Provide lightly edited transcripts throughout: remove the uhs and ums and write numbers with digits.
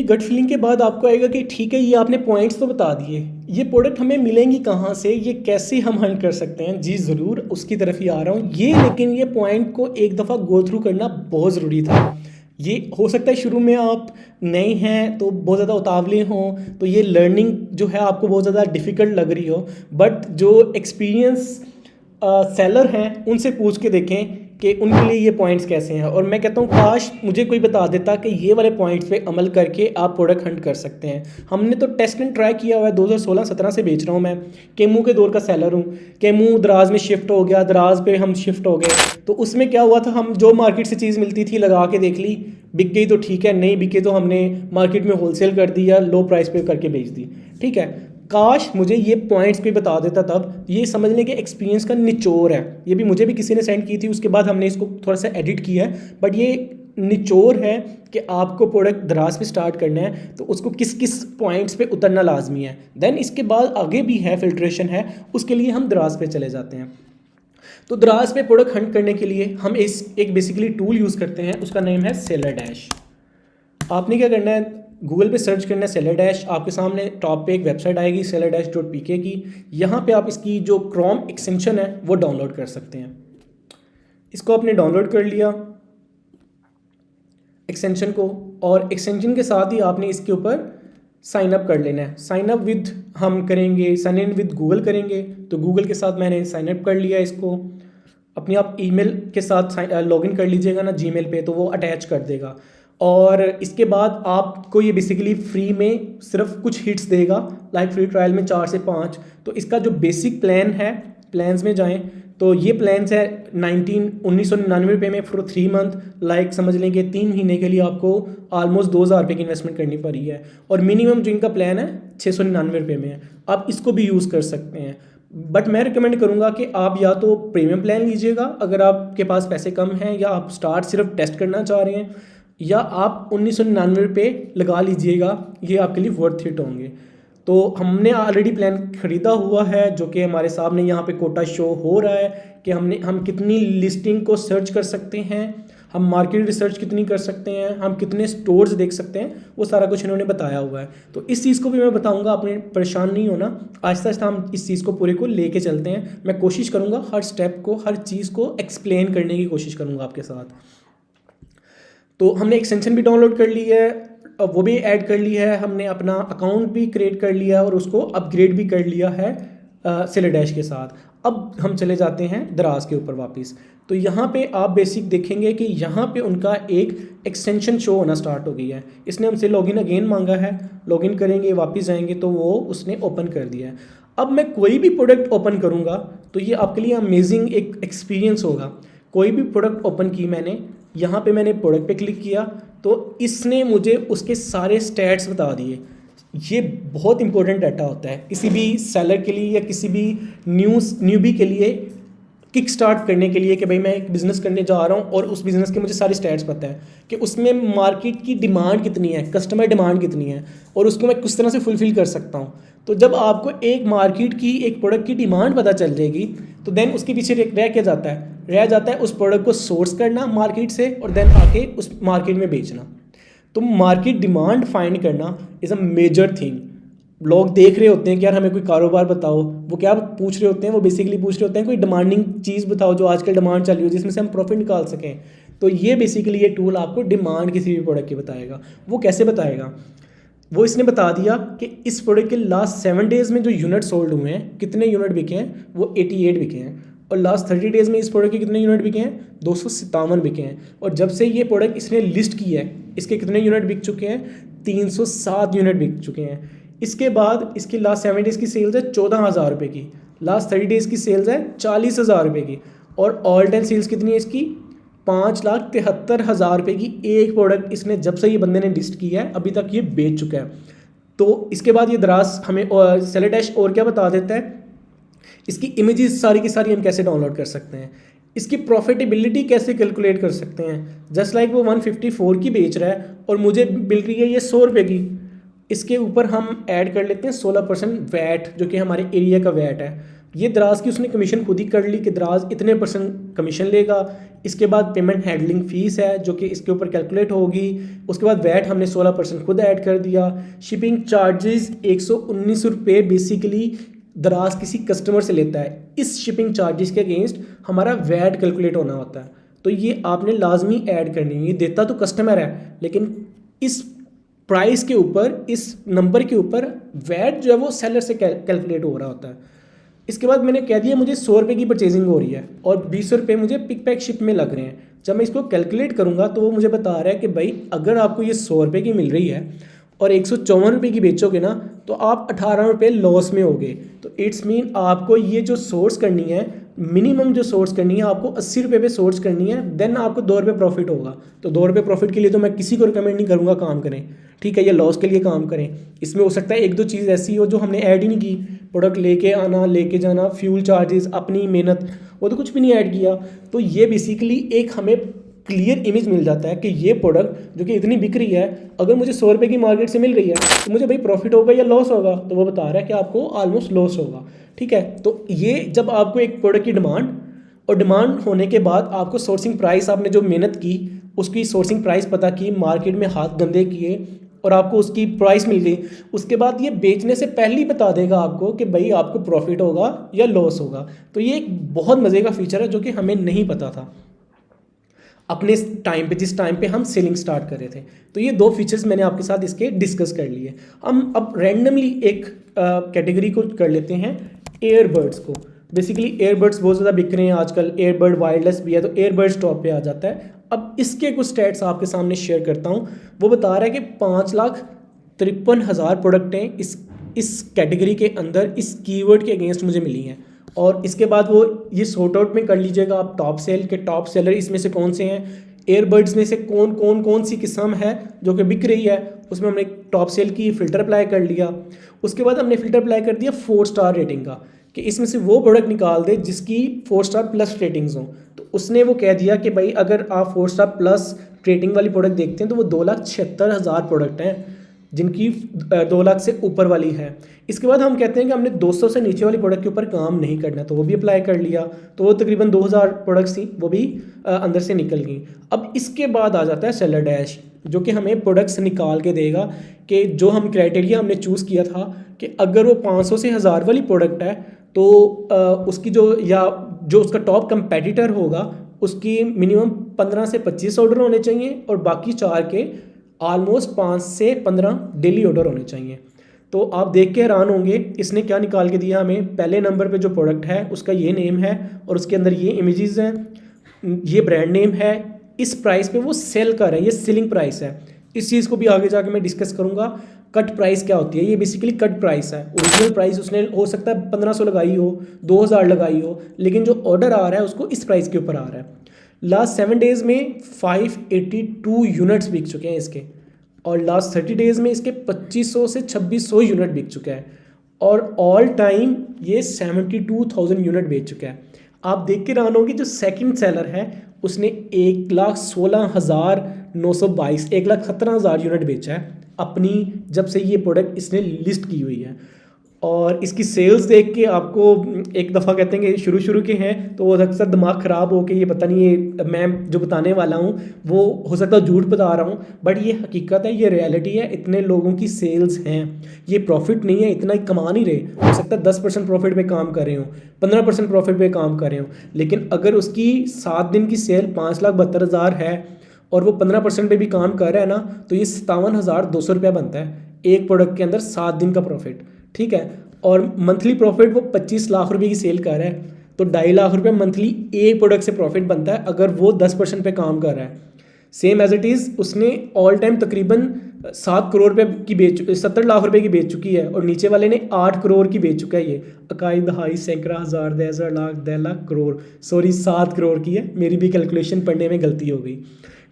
मेरी gut feeling के बाद आपको आएगा कि ठीक है, ये आपने पॉइंट्स तो बता दिए, ये प्रोडक्ट हमें मिलेंगी कहाँ से, ये कैसे हम हंट कर सकते हैं। जी ज़रूर, उसकी तरफ ही आ रहा हूँ ये, लेकिन ये पॉइंट को एक दफ़ा गो थ्रू करना बहुत ज़रूरी था। ये हो सकता है शुरू में आप नए हैं तो बहुत ज़्यादा उतावले हों, तो ये लर्निंग जो है आपको बहुत ज़्यादा डिफ़िकल्ट लग रही हो, बट जो एक्सपीरियंस सेलर हैं उनसे पूछ के देखें कि उनके लिए ये पॉइंट्स कैसे हैं। और मैं कहता हूँ काश मुझे कोई बता देता कि ये वाले पॉइंट्स पे अमल करके आप प्रोडक्ट हंट कर सकते हैं। हमने तो टेस्ट एंड ट्राई किया हुआ है, 2016-17 से बेच रहा हूँ मैं, केमू के दौर का सेलर हूँ। केमू दराज में शिफ्ट हो गया, दराज पे हम शिफ्ट हो गए, तो उसमें क्या हुआ था, हम जो मार्केट से चीज़ मिलती थी लगा के देख ली, बिक गई तो ठीक है, नहीं बिके तो हमने मार्केट में होलसेल कर दी या लो प्राइस पे करके बेच दी। ठीक है, काश मुझे ये पॉइंट्स पे बता देता तब। ये समझने के एक्सपीरियंस का निचोड़ है, ये भी मुझे भी किसी ने सेंड की थी, उसके बाद हमने इसको थोड़ा सा एडिट किया है, बट ये निचोड़ है कि आपको प्रोडक्ट दराज पे स्टार्ट करना है तो उसको किस किस पॉइंट्स पे उतरना लाजमी है। देन इसके बाद आगे भी है, फिल्ट्रेशन है, उसके लिए हम दराज पे चले जाते हैं। तो दराज पे प्रोडक्ट हंट करने के लिए हम एक बेसिकली टूल यूज़ करते हैं, उसका नेम है सेलर डैश। आपने क्या करना है, गूगल पे सर्च करना है सेलर डैश, आपके सामने टॉप पे एक वेबसाइट आएगी sellerdash.pk की। यहाँ पे आप इसकी जो क्रोम एक्सटेंशन है वो डाउनलोड कर सकते हैं। इसको आपने डाउनलोड कर लिया एक्सटेंशन को, और एक्सटेंशन के साथ ही आपने इसके ऊपर साइन अप कर लेना है। साइन अप विद हम करेंगे, साइन इन विद गूगल करेंगे, तो गूगल के साथ मैंने साइन अप कर लिया इसको। अपने आप ईमेल के साथ लॉगिन कर लीजिएगा ना जीमेल पे, तो वो अटैच कर देगा। और इसके बाद आपको ये बेसिकली फ्री में सिर्फ कुछ हिट्स देगा, लाइक फ्री ट्रायल में 4 से 5। तो इसका जो बेसिक प्लान है, प्लान्स में जाएं तो ये प्लान्स है 1999 रुपये में फॉर 3 मंथ। लाइक समझ लें कि 3 महीने के लिए आपको ऑलमोस्ट 2000 रुपये की इन्वेस्टमेंट करनी पड़ी है, और मिनिमम जो इनका प्लान है 699 रुपये में है। आप इसको भी यूज़ कर सकते हैं, बट मैं रिकमेंड करूंगा कि आप या तो प्रीमियम प्लान लीजिएगा अगर आपके पास पैसे कम हैं, या आप स्टार्ट सिर्फ टेस्ट करना चाह रहे हैं, या आप 1999 रुपये लगा लीजिएगा, ये आपके लिए वर्थ इट होंगे। तो हमने ऑलरेडी प्लान ख़रीदा हुआ है, जो कि हमारे सामने यहाँ पे कोटा शो हो रहा है कि हम कितनी लिस्टिंग को सर्च कर सकते हैं, हम मार्केट रिसर्च कितनी कर सकते हैं, हम कितने स्टोर्स देख सकते हैं, वो सारा कुछ इन्होंने बताया हुआ है। तो इस चीज़ को भी मैं बताऊंगा, आपने परेशान नहीं होना, आहिस्ता आहिस्ता हम इस चीज़ को पूरे को लेके चलते हैं। मैं कोशिश करूँगा हर स्टेप को, हर चीज़ को एक्सप्लेन करने की कोशिश करूँगा आपके साथ। तो हमने एक्सटेंशन भी डाउनलोड कर ली है, वो भी ऐड कर ली है, हमने अपना अकाउंट भी क्रिएट कर लिया है और उसको अपग्रेड भी कर लिया है सेलर डैश के साथ। अब हम चले जाते हैं दराज के ऊपर वापस। तो यहाँ पे आप बेसिक देखेंगे कि यहाँ पे उनका एक एक्सटेंशन शो होना स्टार्ट हो गई है। इसने हमसे लॉगिन अगेन मांगा है, लॉगिन करेंगे, वापस जाएंगे तो वो उसने ओपन कर दिया है। अब मैं कोई भी प्रोडक्ट ओपन करूँगा तो ये आपके लिए अमेजिंग एक एक्सपीरियंस होगा। कोई भी प्रोडक्ट ओपन की मैंने, यहाँ पे मैंने प्रोडक्ट पे क्लिक किया तो इसने मुझे उसके सारे स्टैट्स बता दिए। ये बहुत इंपॉर्टेंट डाटा होता है किसी भी सेलर के लिए या किसी भी न्यूबी के लिए, किक स्टार्ट करने के लिए, कि भाई मैं एक बिज़नेस करने जा रहा हूँ और उस बिज़नेस के मुझे सारी स्टैट्स पता है कि उसमें मार्केट की डिमांड कितनी है, कस्टमर डिमांड कितनी है, और उसको मैं किस तरह से फुलफ़िल कर सकता हूँ। तो जब आपको एक मार्केट की, एक प्रोडक्ट की डिमांड पता चल जाएगी तो देन उसके पीछे रह जाता है उस प्रोडक्ट को सोर्स करना मार्केट से, और देन आके उस मार्केट में बेचना। तो मार्केट डिमांड फाइंड करना इज़ अ मेजर थिंग। लोग देख रहे होते हैं कि यार हमें कोई कारोबार बताओ, वो क्या पूछ रहे होते हैं, वो बेसिकली पूछ रहे होते हैं कोई डिमांडिंग चीज़ बताओ जो आजकल डिमांड चल रही हो, जिसमें से हम प्रॉफिट निकाल सकें। तो ये बेसिकली ये टूल आपको डिमांड किसी भी प्रोडक्ट की बताएगा। वो कैसे बताएगा, वो इसने बता दिया कि इस प्रोडक्ट के लास्ट 7 डेज़ में जो यूनिट सोल्ड हुए हैं, कितने यूनिट बिके हैं, वो 88 बिके हैं। और लास्ट 30 डेज़ में इस प्रोडक्ट के कितने यूनिट बिके हैं, 257 बिके हैं। और जब से ये प्रोडक्ट इसने लिस्ट की है, इसके कितने यूनिट बिक चुके हैं, 307 यूनिट बिक चुके हैं। इसके बाद इसकी लास्ट 7 डेज़ की सेल्स है 14,000 रुपये की, लास्ट 30 डेज़ की सेल्स है 40,000 रुपये की, और ऑल टाइम सेल्स कितनी है इसकी, 5,73,000 रुपये की। एक प्रोडक्ट इसने जब से ये बंदे ने लिस्ट किया है अभी तक ये बेच चुका है। तो इसके बाद ये दराज हमें सेलर डैश और क्या बता देता है, इसकी इमेजेस सारी की सारी हम कैसे डाउनलोड कर सकते हैं, इसकी प्रॉफिटेबिलिटी कैसे कैलकुलेट कर सकते हैं। जस्ट लाइक वो 154 की बेच रहा है और मुझे मिल रही है ये 100 रुपये की, इसके ऊपर हम ऐड कर लेते हैं 16% वैट, जो कि हमारे एरिया का वैट है। ये दराज की उसने कमीशन खुद ही कर ली कि दराज इतने % कमीशन लेगा। इसके बाद पेमेंट हैंडलिंग फ़ीस है जो कि इसके ऊपर कैलकुलेट होगी। उसके बाद वैट हमने 16% खुद ऐड कर दिया। शिपिंग चार्जेस 119 रुपये बेसिकली दराज किसी कस्टमर से लेता है। इस शिपिंग चार्जेस के अगेंस्ट हमारा वैट कैलकुलेट होना होता है, तो ये आपने लाजमी ऐड करनी है। ये देता तो कस्टमर है, लेकिन इस प्राइस के ऊपर, इस नंबर के ऊपर वैट जो है वो सेलर से कैलकुलेट हो रहा होता है। इसके बाद मैंने कह दिया मुझे 100 रुपये की परचेजिंग हो रही है और 20 रुपये मुझे पिक पैक शिप में लग रहे हैं। जब मैं इसको कैलकुलेट करूँगा तो वो मुझे बता रहा है कि भाई अगर आपको ये 100 रुपये की मिल रही है और 154 रुपये की बेचोगे ना तो आप 18 रुपये लॉस में होगे। तो इट्स मीन आपको ये जो सोर्स करनी है, मिनिमम जो सोर्स करनी है आपको 80 रुपये पे सोर्स करनी है, देन आपको 2 रुपये प्रॉफिट होगा। तो 2 रुपये प्रॉफिट के लिए तो मैं किसी को रिकमेंड नहीं करूँगा काम करें, ठीक है, ये लॉस के लिए काम करें। इसमें हो सकता है एक दो चीज़ ऐसी हो जो हमने ऐड ही नहीं की, प्रोडक्ट लेके आना, लेके जाना, फ्यूल चार्जेस, अपनी मेहनत, वो तो कुछ भी नहीं ऐड किया। तो ये बेसिकली एक हमें क्लियर इमेज मिल जाता है कि ये प्रोडक्ट जो कि इतनी बिक रही है, अगर मुझे 100 रुपये की मार्केट से मिल रही है तो मुझे भाई प्रॉफिट होगा या लॉस होगा, तो वो बता रहा है कि आपको ऑलमोस्ट लॉस होगा, ठीक है। तो ये जब आपको एक प्रोडक्ट की डिमांड और डिमांड होने के बाद आपको सोर्सिंग प्राइस, आपने जो मेहनत की उसकी सोर्सिंग प्राइस पता की, मार्केट में हाथ गंदे किए और आपको उसकी प्राइस मिल गई, उसके बाद ये बेचने से पहले ही बता देगा आपको कि भाई आपको प्रॉफिट होगा या लॉस होगा। तो ये एक बहुत मज़े का फीचर है जो कि हमें नहीं पता था अपने टाइम पे, जिस टाइम पे हम सेलिंग स्टार्ट कर रहे थे। तो ये 2 फीचर्स मैंने आपके साथ इसके डिस्कस कर लिए। हम अब रैंडमली एक कैटेगरी को कर लेते हैं, एयरबड्स को। बेसिकली एयरबड्स बहुत ज़्यादा बिक रहे हैं आजकल, एयरबड वायरलेस भी है, तो एयरबड्स टॉप पे आ जाता है। अब इसके कुछ स्टैट्स आपके सामने शेयर करता हूँ। वो बता रहा है कि 5,53,000 प्रोडक्ट हैं इस कैटेगरी के अंदर, इस कीवर्ड के अगेंस्ट मुझे मिली हैं। और इसके बाद वो ये सॉर्ट आउट में कर लीजिएगा आप टॉप सेल के, टॉप सेलर इसमें से कौन से हैं, एयरबड्स में से कौन सी किस्म है जो कि बिक रही है, उसमें हमने टॉप सेल की फ़िल्टर अप्लाई कर लिया। उसके बाद हमने फ़िल्टर अप्लाई कर दिया 4 स्टार रेटिंग का, कि इसमें से वो प्रोडक्ट निकाल दे जिसकी 4 स्टार प्लस रेटिंग्स हों। तो उसने वो कह दिया कि भाई अगर आप 4 स्टार प्लस रेटिंग वाली प्रोडक्ट देखते हैं तो वो 2,76,000 प्रोडक्ट हैं जिनकी 2 लाख से ऊपर वाली है। इसके बाद हम कहते हैं कि हमने 200 से नीचे वाली प्रोडक्ट के ऊपर काम नहीं करना, तो वो भी अप्लाई कर लिया। तो वो तकरीबन 2,000 प्रोडक्ट्स थी, वो भी अंदर से निकल गई। अब इसके बाद आ जाता है सेलर डैश, जो कि हमें प्रोडक्ट्स निकाल के देगा कि जो हम क्राइटेरिया हमने चूज़ किया था कि अगर वो 500 से 1000 वाली प्रोडक्ट है तो उसकी जो उसका टॉप कंपेटिटर होगा उसकी मिनिमम 15 से 25 ऑर्डर होने चाहिए और बाकी 4 के ऑलमोस्ट 5 से 15 डेली ऑर्डर होने चाहिए। तो आप देख के हैरान होंगे इसने क्या निकाल के दिया हमें। पहले नंबर पे जो प्रोडक्ट है उसका ये नेम है और उसके अंदर ये इमेजेस हैं, ये ब्रांड नेम है, इस प्राइस पे वो सेल कर रहा है, ये सेलिंग प्राइस है। इस चीज़ को भी आगे जाके मैं डिस्कस करूँगा। कट प्राइस क्या होती है, ये बेसिकली कट प्राइस है। ओरिजिनल प्राइस उसने हो सकता है 1500 लगाई हो, 2000 लगाई हो, लेकिन जो ऑर्डर आ रहा है उसको इस प्राइस के ऊपर आ रहा है। लास्ट 7 डेज़ में 582 यूनिट्स बिक चुके हैं इसके, और लास्ट 30 डेज़ में इसके 2500 से 2600 यूनिट बिक चुका है, और ऑल टाइम ये 72,000 यूनिट बेच चुका है। आप देख के हैरान होंगे जो सेकंड सेलर है उसने 1,16,922 1,17,000 यूनिट बेचा है अपनी, जब से ये प्रोडक्ट इसने लिस्ट की हुई है। और इसकी सेल्स देख के आपको एक दफ़ा कहते हैं कि शुरू के हैं तो वो अक्सर दिमाग ख़राब हो के ये पता नहीं, ये मैं जो बताने वाला हूँ वो हो सकता है झूठ बता रहा हूँ, बट ये हकीकत है, ये रियलिटी है। इतने लोगों की सेल्स हैं, ये प्रॉफिट नहीं है, इतना कमा नहीं रहे। हो सकता है 10% प्रॉफिट पे काम कर रहे हो, 15% प्रॉफिट पे काम कर रहे हो, लेकिन अगर उसकी 7 दिन की सेल 5,72,000 है और वो 15% पे भी काम कर रहा है ना, तो ये 57,200 रुपया बनता है एक प्रोडक्ट के अंदर 7 दिन का प्रॉफिट, ठीक है। और मंथली प्रॉफिट वो 25 लाख रुपए की सेल कर रहा है, तो 2.5 लाख रुपए मंथली एक प्रोडक्ट से प्रॉफिट बनता है अगर वो 10% पे काम कर रहा है। सेम एज इट इज़ उसने ऑल टाइम तकरीबन 7 करोड़ रुपए की 70 लाख रुपए की बेच चुकी है, और नीचे वाले ने 8 करोड़ की बेच चुका है। ये इकाई, दहाई, सैकड़ा, हज़ार, 10,000, लाख, 10 लाख, करोड़, सॉरी 7 करोड़ की है, मेरी भी कैलकुलेशन पढ़ने में गलती हो गई,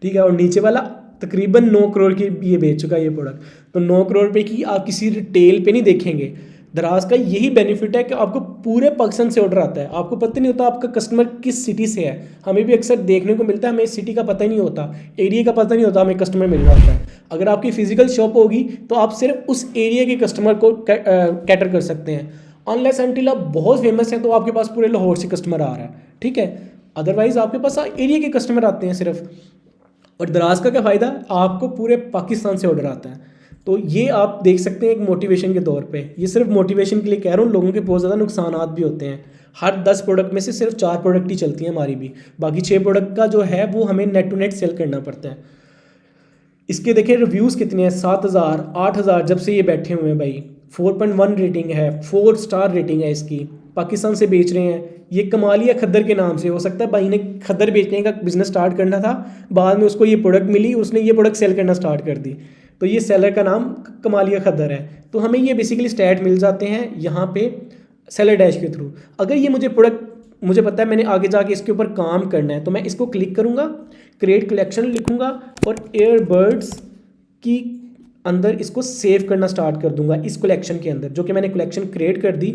ठीक है। और नीचे वाला तकरीबन 9 करोड़ की ये बेच चुका है ये प्रोडक्ट। तो 9 करोड़ रुपए की आप किसी रिटेल पे नहीं देखेंगे। दराज का यही बेनिफिट है कि आपको पूरे पाकिस्तान से ऑर्डर आता है, आपको पता नहीं होता आपका कस्टमर किस सिटी से है। हमें भी अक्सर देखने को मिलता है, हमें सिटी का पता ही नहीं होता, एरिया का पता नहीं होता, हमें कस्टमर मिल रहा होता है। अगर आपकी फिजिकल शॉप होगी तो आप सिर्फ उस एरिया के कस्टमर को कैटर कर सकते हैं। अनलेस अनटिल आप बहुत फेमस हैं तो आपके पास पूरे लाहौर से कस्टमर आ रहा है, ठीक है। अदरवाइज आपके पास एरिया के कस्टमर आते हैं सिर्फ। और दराज का क्या फ़ायदा, आपको पूरे पाकिस्तान से ऑर्डर आता है। तो ये आप देख सकते हैं एक मोटिवेशन के तौर पे, ये सिर्फ मोटिवेशन के लिए कह रहा हूँ। लोगों के बहुत ज़्यादा नुकसानात भी होते हैं। हर 10 प्रोडक्ट में से सिर्फ 4 प्रोडक्ट ही चलती हैं हमारी भी, बाकी 6 प्रोडक्ट का जो है वो हमें नेट टू नेट सेल करना पड़ता है। इसके देखें रिव्यूज़ कितने हैं, 7,000 8,000 जब से ये बैठे हुए हैं भाई। 4.1 रेटिंग है, 4 स्टार रेटिंग है इसकी। पाकिस्तान से बेच रहे हैं। ये कमालिया खद्दर के नाम से, हो सकता है भाई ने खद्दर बेचने का बिजनेस स्टार्ट करना था, बाद में उसको ये प्रोडक्ट मिली, उसने ये प्रोडक्ट सेल करना स्टार्ट कर दी, तो ये सेलर का नाम कमालिया खद्दर है। तो हमें ये बेसिकली स्टैट मिल जाते हैं यहाँ पे सेलर डैश के थ्रू। अगर ये मुझे प्रोडक्ट, मुझे पता है मैंने आगे जाके इसके ऊपर काम करना है, तो मैं इसको क्लिक करूँगा, क्रिएट कलेक्शन लिखूँगा और एयरबड्स की अंदर इसको सेव करना स्टार्ट कर दूंगा। इस कलेक्शन के अंदर जो कि मैंने कलेक्शन क्रिएट कर दी,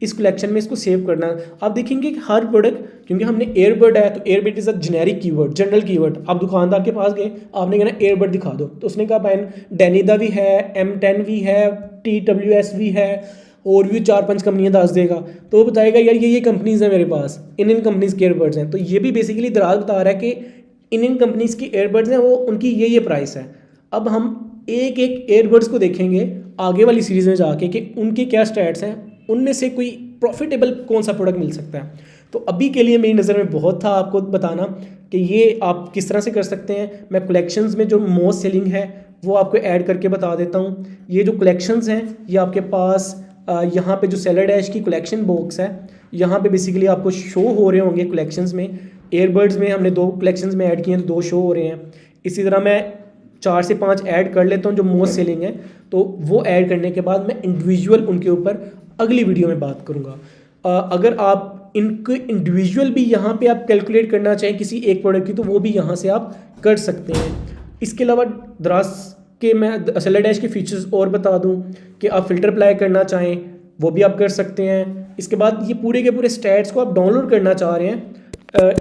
इस कलेक्शन में इसको सेव करना। आप देखेंगे कि हर प्रोडक्ट, क्योंकि हमने एयरबड है तो earbud is a generic keyword, general keyword. आप दुकानदार के पास गए, आपने कहना एयरबड दिखा दो, तो उसने कहा भाई डेनिदा भी है, M10 भी है, TWS भी है, और भी 4-5 कंपनियां दस देगा। तो वो बताएगा यार ये कंपनीज़ हैं मेरे पास, इन कंपनीज़ के एयरबड्स हैं। तो ये भी बेसिकली दराज बता रहा है कि इन कंपनीज़ की एयरबड्स हैं, वो उनकी ये प्राइस है। अब हम एक एक एयरबड्स को देखेंगे आगे वाली सीरीज़ में जाके कि उनके क्या स्टैट्स हैं, उनमें से कोई प्रॉफिटेबल कौन सा प्रोडक्ट मिल सकता है। तो अभी के लिए मेरी नज़र में बहुत था आपको बताना कि ये आप किस तरह से कर सकते हैं। मैं कलेक्शंस में जो मोस्ट सेलिंग है वो आपको ऐड करके बता देता हूँ। ये जो कलेक्शंस हैं ये आपके पास यहाँ पे जो सेलर डैश की कलेक्शन बॉक्स है, यहाँ पे बेसिकली आपको शो हो रहे होंगे कलेक्शंस में। एयरबड्स में हमने 2 कलेक्शंस में ऐड किए हैं, तो 2 शो हो रहे हैं। इसी तरह मैं 4 से 5 ऐड कर लेता हूँ जो मोस्ट सेलिंग है, तो वो ऐड करने के बाद मैं इंडिविजुअल उनके ऊपर अगली वीडियो में बात करूँगा। अगर आप इनके इंडिविजुअल भी यहाँ पे आप कैलकुलेट करना चाहें किसी एक प्रोडक्ट की, तो वो भी यहाँ से आप कर सकते हैं। इसके अलावा दराज के मैं सेलर डैश के फीचर्स और बता दूं कि आप फ़िल्टर अप्लाई करना चाहें वो भी आप कर सकते हैं। इसके बाद ये पूरे के पूरे स्टैट्स को आप डाउनलोड करना चाह रहे हैं,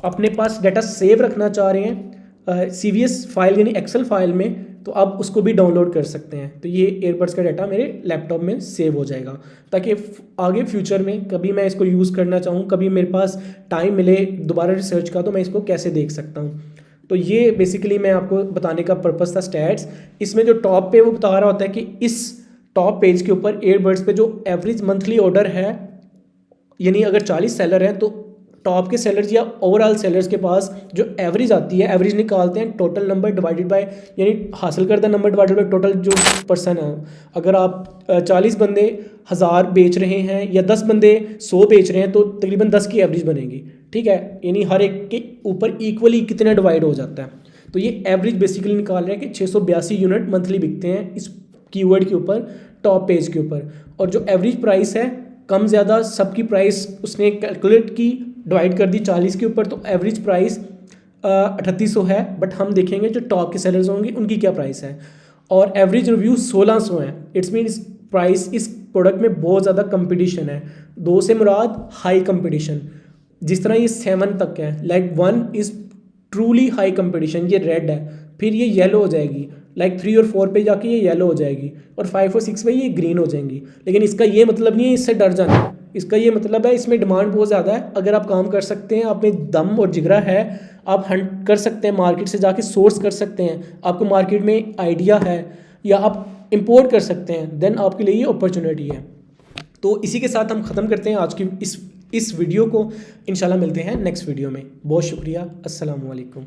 अपने पास डाटा सेव रखना चाह रहे हैं CVS फाइल यानी एक्सेल फाइल में, तो आप उसको भी डाउनलोड कर सकते हैं। तो ये एयरबड्स का डाटा मेरे लैपटॉप में सेव हो जाएगा, ताकि आगे फ्यूचर में कभी मैं इसको यूज़ करना चाहूँ, कभी मेरे पास टाइम मिले दोबारा रिसर्च का, तो मैं इसको कैसे देख सकता हूँ। तो ये बेसिकली मैं आपको बताने का पर्पस था स्टैट्स। इसमें जो टॉप पे वो बता रहा होता है कि इस टॉप पेज के ऊपर एयरबड्स पे जो एवरेज मंथली ऑर्डर है, यानी अगर 40 सेलर हैं तो टॉप के सेलर्स या ओवरऑल सेलर्स के पास जो एवरेज आती है, एवरेज निकालते हैं टोटल नंबर डिवाइडेड बाय, यानी हासिल करदा नंबर डिवाइडेड बाय टोटल जो पर्सन है। अगर आप 40 बंदे 1000 बेच रहे हैं या 10 बंदे 100 बेच रहे हैं, तो तकरीबन 10 की एवरेज बनेगी, ठीक है। यानी हर एक के ऊपर इक्वली कितना डिवाइड हो जाता है। तो ये एवरेज बेसिकली निकाल रहे हैं कि 682 यूनिट मंथली बिकते हैं इस कीवर्ड के ऊपर, टॉप पेज के ऊपर। और जो एवरेज प्राइस है, कम ज़्यादा सबकी प्राइस उसने कैलकुलेट की, डिवाइड कर दी 40 के ऊपर, तो एवरेज प्राइस 3800 है। बट हम देखेंगे जो टॉप के सेलर्स होंगे उनकी क्या प्राइस है। और एवरेज रिव्यू 1600 है। इट्स मीन प्राइस इस प्रोडक्ट में बहुत ज़्यादा कंपटीशन है। 2 से मुराद हाई कंपटीशन। जिस तरह ये 7 तक है, like 1 is truly high competition, ये रेड है, फिर ये येलो हो जाएगी, लाइक 3 और 4 पे जाके ये येलो हो जाएगी, और 5 और 6 पे ये ग्रीन हो जाएंगी। लेकिन इसका ये मतलब नहीं है इससे डर जाना, इसका ये मतलब है इसमें डिमांड बहुत ज़्यादा है। अगर आप काम कर सकते हैं, आप में दम और जिगरा है, आप हंट कर सकते हैं, मार्केट से जाके सोर्स कर सकते हैं, आपको मार्केट में आइडिया है, या आप इंपोर्ट कर सकते हैं, देन आपके लिए ये अपॉर्चुनिटी है। तो इसी के साथ हम ख़त्म करते हैं आज की इस वीडियो को। इंशाल्लाह मिलते हैं नेक्स्ट वीडियो में। बहुत शुक्रिया। अस्सलाम वालेकुम।